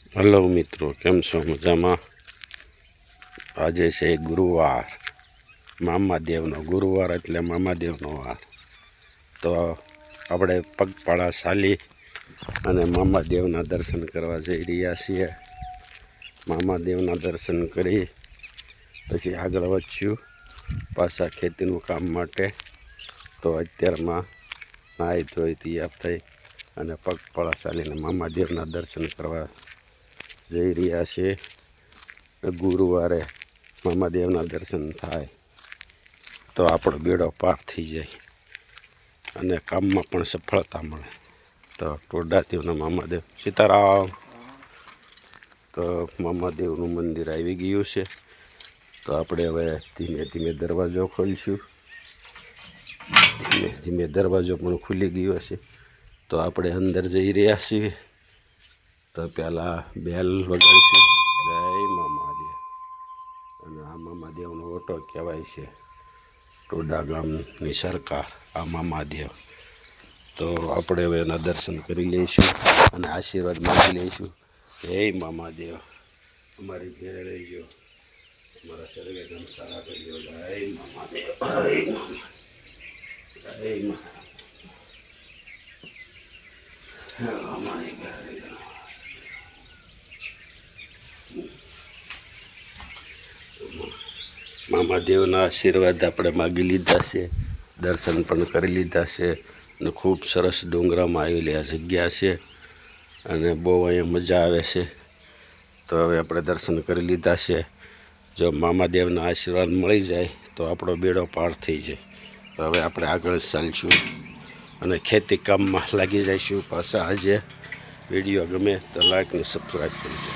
Hello મિત્રો, કેમ છો? મજામાં? આજે છે ગુરુવાર, મામાદેવનો ગુરુવાર એટલે મામાદેવનો વાર. તો આપણે પગપાળા ચાલી અને મામાદેવના દર્શન કરવા જઈ રહ્યા છીએ. મામાદેવના દર્શન કરી પછી આગળ વધ્યું પાછા ખેતીનું કામ માટે. તો અત્યારમાં નાહી ધોઈ તૈયાર થઈ અને પગપાળા ચાલીને મામાદેવના દર્શન કરવા જઈ રહ્યા છે. ગુરુવારે મામાદેવના દર્શન થાય તો આપણો બેડો પાર થઈ જાય અને કામમાં પણ સફળતા મળે. તો ટોડાદેવના મામાદેવ સીતારામ. તો મામાદેવનું મંદિર આવી ગયું છે. તો આપણે હવે ધીમે ધીમે દરવાજો ખોલીશું. ધીમે ધીમે દરવાજો પણ ખુલી ગયો છે. તો આપણે અંદર જઈ રહ્યા છીએ. તો પહેલાં બેલ વગાડીશું, જય મામાદેવ. અને આ મામાદેવનો ઓટો કહેવાય છે, ટોડા ગામની સરકાર આ મામાદેવ. તો આપણે હવે એના દર્શન કરી લઈશું અને આશીર્વાદ માંગી લઈશું. જય મામાદેવ, અમારી ઘેરે રહીજો, અમારા સર્વે ગામ સારા કરજો. જય મામાદેવ, જય મામા, જય મા અમારી ઘેરે રહીજો. મામાદેવના આશીર્વાદ આપણે માગી લીધા છે, દર્શન પણ કરી લીધા છે. અને ખૂબ સરસ ડુંગરામાં આવેલી આ જગ્યા છે અને બહુ અહીંયા મજા આવે છે. તો હવે આપણે દર્શન કરી લીધા છે. જો મામાદેવના આશીર્વાદ મળી જાય તો આપણો બેડો પાર થઈ જાય. તો હવે આપણે આગળ ચાલીશું અને ખેતી કામમાં લાગી જઈશું. પાછા આજે વિડીયો ગમે તો લાઈક અને સબસ્ક્રાઈબ કરજો.